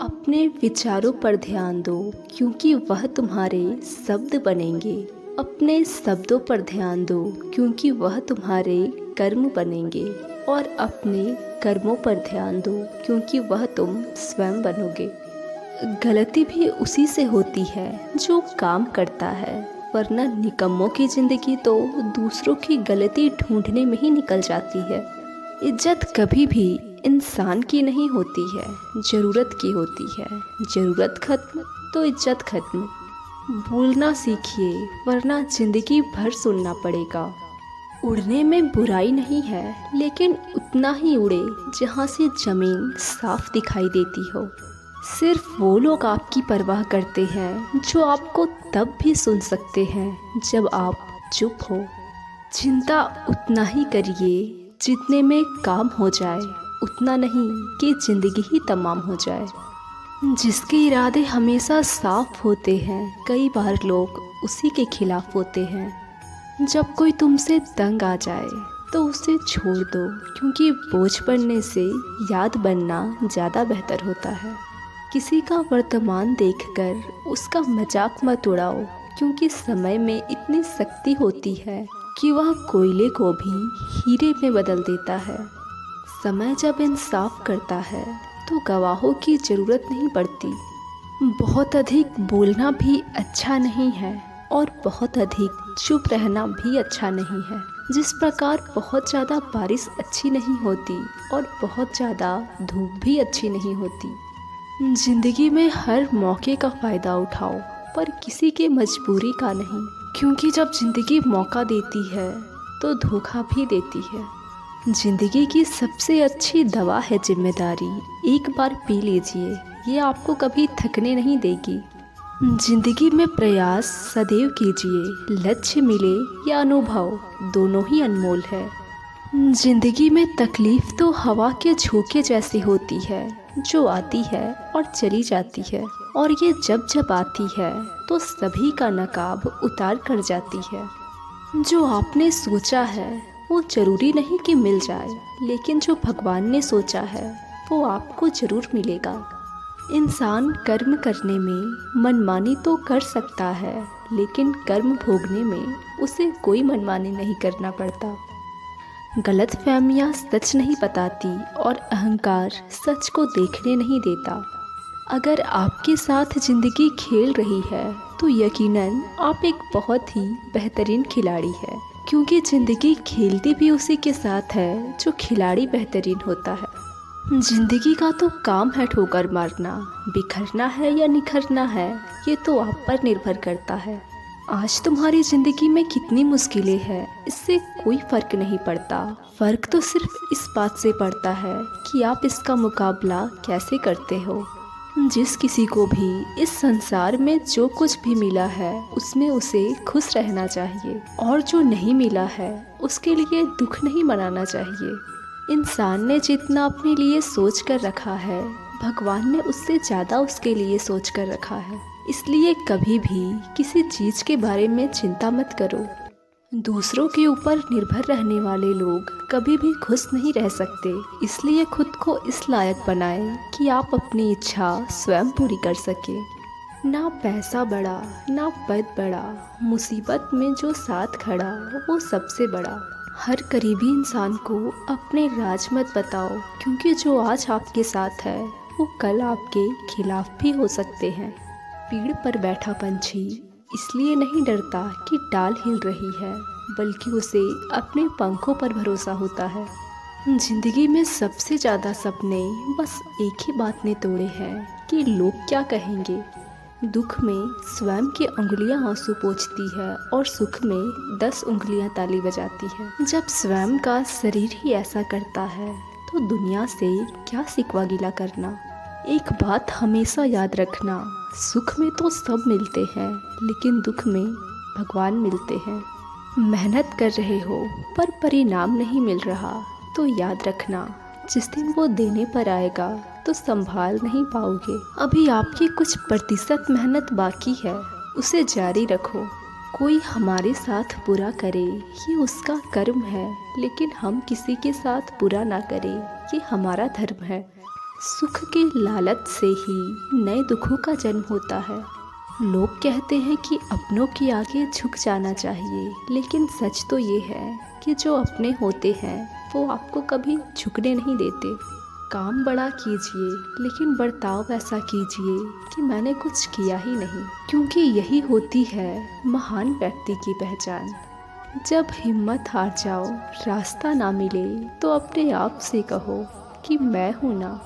अपने विचारों पर ध्यान दो क्योंकि वह तुम्हारे शब्द बनेंगे। अपने शब्दों पर ध्यान दो क्योंकि वह तुम्हारे कर्म बनेंगे। और अपने कर्मों पर ध्यान दो क्योंकि वह तुम स्वयं बनोगे। गलती भी उसी से होती है जो काम करता है, वरना निकम्मों की जिंदगी तो दूसरों की गलती ढूंढने में ही निकल जाती है। इज्जत कभी भी इंसान की नहीं होती है, ज़रूरत की होती है। ज़रूरत खत्म तो इज्जत खत्म। भूलना सीखिए वरना ज़िंदगी भर सुनना पड़ेगा। उड़ने में बुराई नहीं है, लेकिन उतना ही उड़े जहाँ से ज़मीन साफ दिखाई देती हो। सिर्फ वो लोग आपकी परवाह करते हैं जो आपको तब भी सुन सकते हैं जब आप चुप हो। चिंता उतना ही करिए जितने में काम हो जाए, उतना नहीं कि ज़िंदगी ही तमाम हो जाए। जिसके इरादे हमेशा साफ होते हैं, कई बार लोग उसी के खिलाफ होते हैं। जब कोई तुमसे तंग आ जाए तो उसे छोड़ दो, क्योंकि बोझ पड़ने से याद बनना ज़्यादा बेहतर होता है। किसी का वर्तमान देखकर उसका मजाक मत उड़ाओ, क्योंकि समय में इतनी शक्ति होती है कि वह कोयले को भी हीरे में बदल देता है। समय जब इंसाफ करता है तो गवाहों की ज़रूरत नहीं पड़ती। बहुत अधिक बोलना भी अच्छा नहीं है और बहुत अधिक चुप रहना भी अच्छा नहीं है। जिस प्रकार बहुत ज़्यादा बारिश अच्छी नहीं होती और बहुत ज़्यादा धूप भी अच्छी नहीं होती। ज़िंदगी में हर मौके का फ़ायदा उठाओ, पर किसी के मजबूरी का नहीं, क्योंकि जब ज़िंदगी मौका देती है तो धोखा भी देती है। ज़िंदगी की सबसे अच्छी दवा है जिम्मेदारी। एक बार पी लीजिए, ये आपको कभी थकने नहीं देगी। जिंदगी में प्रयास सदैव कीजिए, लक्ष्य मिले या अनुभव, दोनों ही अनमोल है। जिंदगी में तकलीफ तो हवा के झोंके जैसी होती है, जो आती है और चली जाती है, और ये जब जब आती है तो सभी का नकाब उतार कर जाती है। जो आपने सोचा है वो जरूरी नहीं कि मिल जाए, लेकिन जो भगवान ने सोचा है वो आपको जरूर मिलेगा। इंसान कर्म करने में मनमानी तो कर सकता है, लेकिन कर्म भोगने में उसे कोई मनमानी नहीं करना पड़ता। गलतफहमियां सच नहीं बताती और अहंकार सच को देखने नहीं देता। अगर आपके साथ ज़िंदगी खेल रही है तो यकीनन आप एक बहुत ही बेहतरीन खिलाड़ी है, क्योंकि ज़िंदगी खेलती भी उसी के साथ है जो खिलाड़ी बेहतरीन होता है। जिंदगी का तो काम है ठोकर मारना, बिखरना है या निखरना है ये तो आप पर निर्भर करता है। आज तुम्हारी ज़िंदगी में कितनी मुश्किलें हैं, इससे कोई फ़र्क नहीं पड़ता। फ़र्क तो सिर्फ इस बात से पड़ता है कि आप इसका मुकाबला कैसे करते हो। जिस किसी को भी इस संसार में जो कुछ भी मिला है उसमें उसे खुश रहना चाहिए, और जो नहीं मिला है उसके लिए दुख नहीं मनाना चाहिए। इंसान ने जितना अपने लिए सोच कर रखा है, भगवान ने उससे ज़्यादा उसके लिए सोच कर रखा है। इसलिए कभी भी किसी चीज़ के बारे में चिंता मत करो। दूसरों के ऊपर निर्भर रहने वाले लोग कभी भी खुश नहीं रह सकते, इसलिए खुद को इस लायक बनाएं कि आप अपनी इच्छा स्वयं पूरी कर सके। ना पैसा बड़ा ना पद बड़ा, मुसीबत में जो साथ खड़ा वो सबसे बड़ा। हर करीबी इंसान को अपने राज मत बताओ, क्योंकि जो आज आपके साथ है वो कल आपके खिलाफ भी हो सकते हैं। पेड़ पर बैठा पंछी इसलिए नहीं डरता कि डाल हिल रही है, बल्कि उसे अपने पंखों पर भरोसा होता है। जिंदगी में सबसे ज़्यादा सपने बस एक ही बात ने तोड़े हैं कि लोग क्या कहेंगे। दुख में स्वयं की उंगलियां आंसू पोंछती है और सुख में 10 उंगलियां ताली बजाती है। जब स्वयं का शरीर ही ऐसा करता है तो दुनिया से क्या सिकवा गिला करना। एक बात हमेशा याद रखना, सुख में तो सब मिलते हैं, लेकिन दुख में भगवान मिलते हैं। मेहनत कर रहे हो पर परिणाम नहीं मिल रहा तो याद रखना, जिस दिन वो देने पर आएगा तो संभाल नहीं पाओगे। अभी आपकी कुछ प्रतिशत मेहनत बाकी है, उसे जारी रखो। कोई हमारे साथ बुरा करे ये उसका कर्म है, लेकिन हम किसी के साथ बुरा ना करें ये हमारा धर्म है। सुख के लालच से ही नए दुखों का जन्म होता है। लोग कहते हैं कि अपनों के आगे झुक जाना चाहिए, लेकिन सच तो ये है कि जो अपने होते हैं वो आपको कभी झुकने नहीं देते। काम बड़ा कीजिए, लेकिन बर्ताव ऐसा कीजिए कि मैंने कुछ किया ही नहीं, क्योंकि यही होती है महान व्यक्ति की पहचान। जब हिम्मत हार जाओ, रास्ता ना मिले, तो अपने आप से कहो कि मैं हूँ ना,